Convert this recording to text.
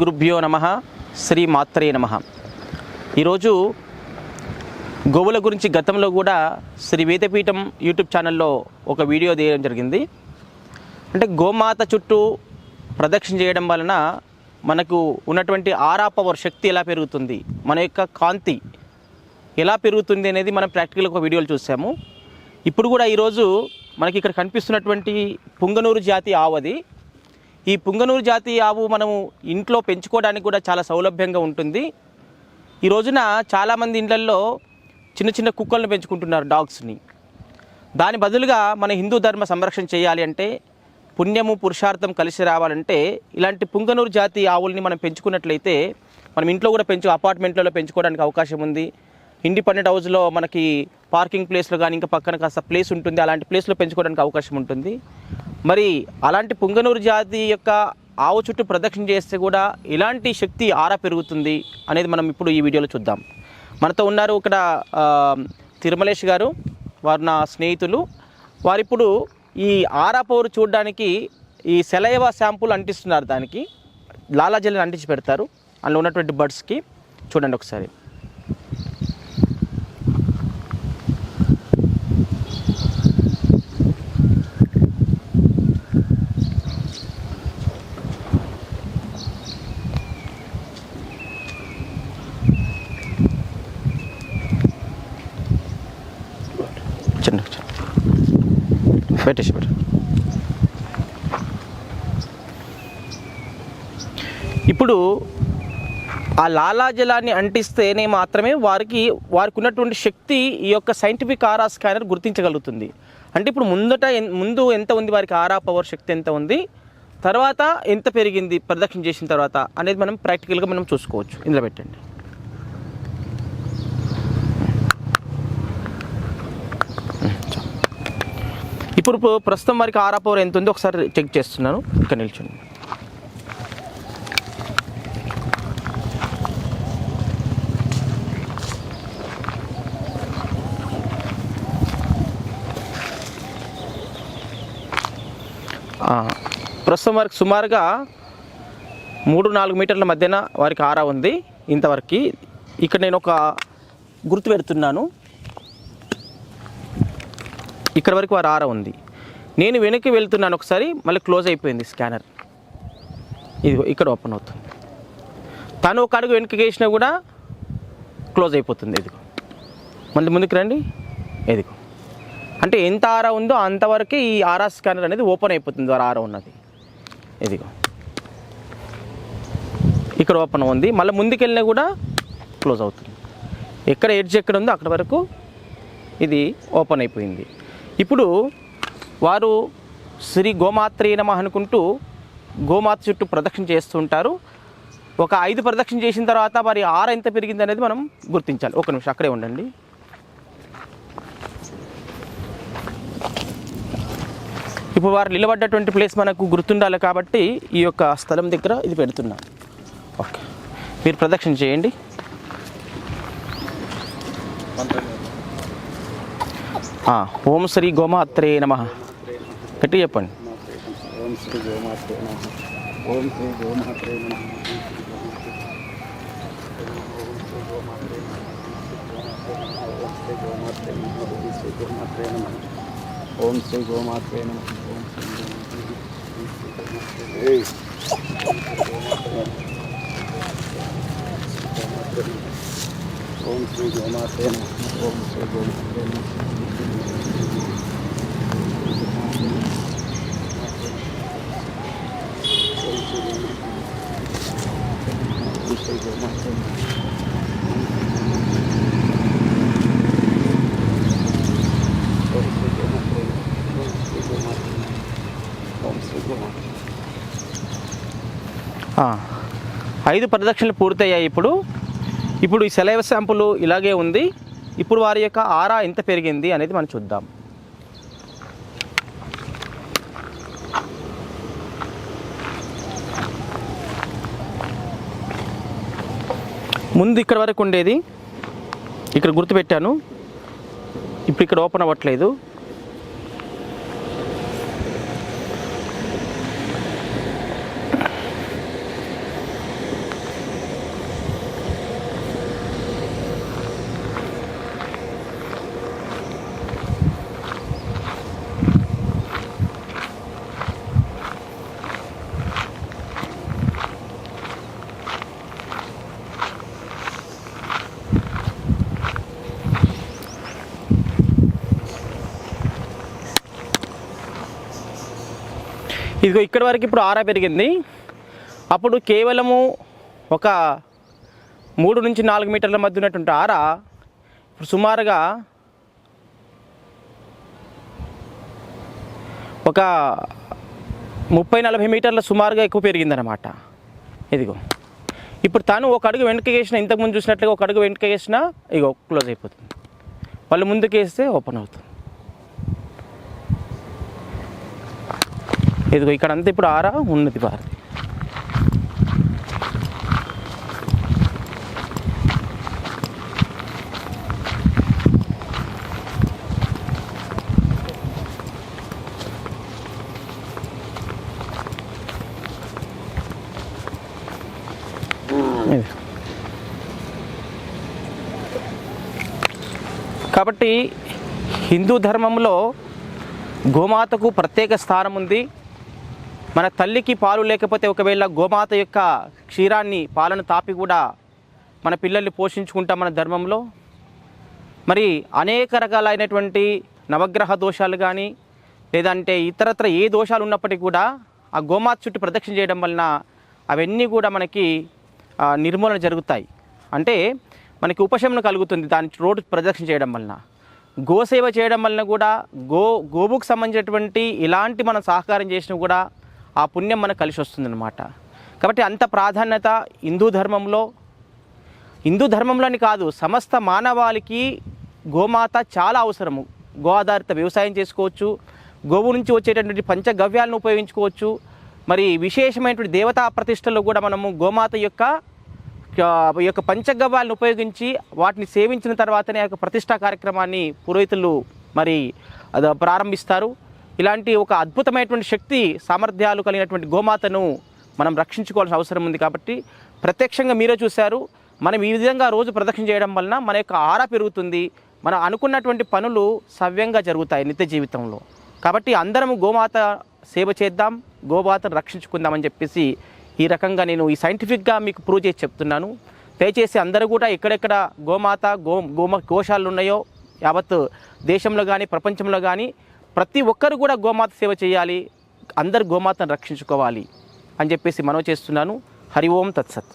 గురుభ్యో నమః శ్రీ మాత్రే నమః. ఈరోజు గోవుల గురించి గతంలో కూడా శ్రీ వేదపీఠం యూట్యూబ్ ఛానల్లో ఒక వీడియో తీయడం జరిగింది. అంటే గోమాత చుట్టూ ప్రదక్షిణ చేయడం వలన మనకు ఉన్నటువంటి ఆరా పవర్ శక్తి ఎలా పెరుగుతుంది, మన యొక్క కాంతి ఎలా పెరుగుతుంది అనేది మనం ప్రాక్టికల్గా ఒక వీడియోలు చూసాము. ఇప్పుడు కూడా ఈరోజు మనకి ఇక్కడ కనిపిస్తున్నటువంటి పుంగనూరు జాతి ఆవది. ఈ పుంగనూరు జాతి ఆవు మనము ఇంట్లో పెంచుకోవడానికి కూడా చాలా సౌలభ్యంగా ఉంటుంది. ఈ రోజున చాలామంది ఇళ్లల్లో చిన్న చిన్న కుక్కలను పెంచుకుంటున్నారు, డాగ్స్ని. దాని బదులుగా మన హిందూ ధర్మ సంరక్షణ చేయాలి అంటే, పుణ్యము పురుషార్థం కలిసి రావాలంటే ఇలాంటి పుంగనూరు జాతి ఆవుల్ని మనం పెంచుకున్నట్లయితే మనం ఇంట్లో కూడా అపార్ట్మెంట్లలో పెంచుకోవడానికి అవకాశం ఉంది. ఇండిపెండెంట్ హౌస్లో మనకి పార్కింగ్ ప్లేస్లో కానీ ఇంకా పక్కన కాస్త ప్లేస్ ఉంటుంది, అలాంటి ప్లేస్లో పెంచుకోవడానికి అవకాశం ఉంటుంది. మరి అలాంటి పుంగనూరు జాతి యొక్క ఆవు చుట్టూ ప్రదక్షిణ చేస్తే కూడా ఇలాంటి శక్తి ఆరా పెరుగుతుంది అనేది మనం ఇప్పుడు ఈ వీడియోలో చూద్దాం. మనతో ఉన్నారు ఇక్కడ తిరుమలేష్ గారు, వారు నా స్నేహితులు. వారిప్పుడు ఈ ఆరా పవర్ చూడడానికి ఈ సెలైవా శాంపుల్ అంటిస్తున్నారు, దానికి లాలాజలిని అంటించి పెడతారు అందులో ఉన్నటువంటి బర్డ్స్కి. చూడండి ఒకసారి. పెట్టేసి ఇప్పుడు ఆ లాలాజలాన్ని అంటిస్తేనే మాత్రమే వారికి ఉన్నటువంటి శక్తి ఈ యొక్క సైంటిఫిక్ ఆరా స్కానర్ గుర్తించగలుగుతుంది. అంటే ఇప్పుడు ముందు ఎంత ఉంది, వారికి ఆరా పవర్ శక్తి ఎంత ఉంది, తర్వాత ఎంత పెరిగింది ప్రదక్షిణ చేసిన తర్వాత అనేది మనం ప్రాక్టికల్గా మనం చూసుకోవచ్చు. ఇందులో పెట్టండి. ఇప్పుడు ప్రస్తుతం వారికి ఆరా పవర్ ఎంత ఉందో ఒకసారి చెక్ చేస్తున్నాను. ఇక్కడ నిల్చోండి. ప్రస్తుతం వారికి సుమారుగా 3-4 మీటర్ల మధ్యన వారికి ఆరా ఉంది ఇంతవరకు. ఇక్కడ నేను ఒక గుర్తు పెడుతున్నాను. ఇక్కడ వరకు వారు ఆరా ఉంది. నేను వెనక్కి వెళ్తున్నాను ఒకసారి, మళ్ళీ క్లోజ్ అయిపోయింది స్కానర్. ఇదిగో ఇక్కడ ఓపెన్ అవుతుంది. తను ఒక అడుగు వెనక్కి వేసినా కూడా క్లోజ్ అయిపోతుంది. ఇదిగో మళ్ళీ ముందుకు రండి. ఇదిగో అంటే ఎంత ఆరా ఉందో అంతవరకు ఈ ఆరా స్కానర్ అనేది ఓపెన్ అయిపోతుంది. వారు ఆరా ఉన్నది ఇదిగో ఇక్కడ ఓపెన్ ఉంది. మళ్ళీ ముందుకెళ్ళినా కూడా క్లోజ్ అవుతుంది. ఎక్కడ ఎడ్జ్ ఎక్కడ ఉందో అక్కడ వరకు ఇది ఓపెన్ అయిపోయింది. ఇప్పుడు వారు శ్రీ గోమాత్రే నమః అనుకుంటూ గోమాత చుట్టూ ప్రదక్షిణ చేస్తుంటారు. ఒక 5 ప్రదక్షిణ చేసిన తర్వాత వారి ఆరా ఎంత పెరిగింది అనేది మనం గుర్తించాలి. ఒక నిమిషం అక్కడే ఉండండి. ఇప్పుడు వారు నిలబడ్డటువంటి ప్లేస్ మనకు గుర్తుండాలి కాబట్టి ఈ యొక్క స్థలం దగ్గర ఇది పెడుతున్నాం. ఓకే, మీరు ప్రదక్షిణ చేయండి. ఓం శ్రీ గోమాత్రే నమః గట్టి చెప్పండి. ఓం శ్రీ గోమాత్రే నమః. ఓం శ్రీ గోమాత్రే నమః. ఓం శ్రీ గోమాత్రే నమః. ఓం శ్రీ గోమాత్రే నమః. ఓం శ్రీ గోమాత్రే నమః. ఓం శ్రీ గోమాత్రే నమః. ఓం శ్రీ గోమాత్రే నమః. ఐదు ప్రదక్షిణలు పూర్తయ్యాయి. ఇప్పుడు ఈ సెలైవ శాంపుల్ ఇలాగే ఉంది. ఇప్పుడు వారి యొక్క ఆరా ఎంత పెరిగింది అనేది మనం చూద్దాం. ముందు ఇక్కడ వరకు ఉండేది, ఇక్కడ గుర్తుపెట్టాను. ఇప్పుడు ఇక్కడ ఓపెన్ అవ్వట్లేదు. ఇదిగో ఇక్కడి వరకు ఇప్పుడు ఆరా పెరిగింది. అప్పుడు కేవలము ఒక 3 నుంచి 4 మీటర్ల మధ్య ఉన్నటువంటి ఆరా ఇప్పుడు సుమారుగా ఒక 30-40 మీటర్ల సుమారుగా ఎక్కువ పెరిగిందనమాట. ఇదిగో ఇప్పుడు తను ఒక అడుగు వెనక్కి వేసిన, ఇంతకుముందు చూసినట్లుగా ఒక అడుగు వెనక్కి వేసినా ఇగో క్లోజ్ అయిపోతుంది, వాళ్ళు ముందుకు వేస్తే ఓపెన్ అవుతుంది. ఇదిగో ఇక్కడ అంతా ఇప్పుడు ఆరా ఉన్నది భారతి. కాబట్టి హిందూ ధర్మంలో గోమాతకు ప్రత్యేక స్థానం ఉంది. మన తల్లికి పాలు లేకపోతే ఒకవేళ గోమాత యొక్క క్షీరాన్ని పాలను తాపి కూడా మన పిల్లల్ని పోషించుకుంటాం మన ధర్మంలో. మరి అనేక రకాలైనటువంటి నవగ్రహ దోషాలు కానీ లేదంటే ఇతరత్ర ఏ దోషాలు ఉన్నప్పటికీ కూడా ఆ గోమాత చుట్టూ ప్రదక్షిణ చేయడం వలన అవన్నీ కూడా మనకి నిర్మూలన జరుగుతాయి. అంటే మనకి ఉపశమనం కలుగుతుంది దాని రోడ్డు ప్రదక్షిణ చేయడం వలన. గోసేవ చేయడం వలన కూడా గోవుకు సంబంధించినటువంటి ఇలాంటి మనం సహకారం చేసినా కూడా ఆ పుణ్యం మనకు కలిసి వస్తుందన్నమాట. కాబట్టి అంత ప్రాధాన్యత హిందూ ధర్మంలోని కాదు, సమస్త మానవాళికి గోమాత చాలా అవసరము. గో ఆధారిత వ్యవసాయం చేసుకోవచ్చు, గోవు నుంచి వచ్చేటటువంటి పంచగవ్యాలను ఉపయోగించుకోవచ్చు. మరి విశేషమైనటువంటి దేవతా ప్రతిష్టలో కూడా మనము గోమాత యొక్క పంచగవ్యాలను ఉపయోగించి వాటిని సేవించిన తర్వాతనే ఆ యొక్క ప్రతిష్టా కార్యక్రమాన్ని పురోహితులు మరి అది ప్రారంభిస్తారు. ఇలాంటి ఒక అద్భుతమైనటువంటి శక్తి సామర్థ్యాలు కలిగినటువంటి గోమాతను మనం రక్షించుకోవాల్సిన అవసరం ఉంది. కాబట్టి ప్రత్యక్షంగా మీరే చూశారు, మనం ఈ విధంగా రోజు ప్రదక్షిణ చేయడం వలన మన యొక్క ఆరా పెరుగుతుంది, మనం అనుకున్నటువంటి పనులు సవ్యంగా జరుగుతాయి నిత్య జీవితంలో. కాబట్టి అందరము గోమాత సేవ చేద్దాం, గోమాతను రక్షించుకుందామని చెప్పేసి ఈ రకంగా నేను ఈ సైంటిఫిక్గా మీకు ప్రూవ్ చేసి చెప్తున్నాను. దయచేసి అందరూ కూడా ఎక్కడెక్కడ గోమాత గోశాలలు ఉన్నాయో యావత్ దేశంలో కానీ ప్రపంచంలో కానీ ప్రతి ఒక్కరు కూడా గోమాత సేవ చేయాలి, అందరు గోమాతను రక్షించుకోవాలి అని చెప్పేసి మనవి చేస్తున్నాను. హరి ఓం తత్సత్.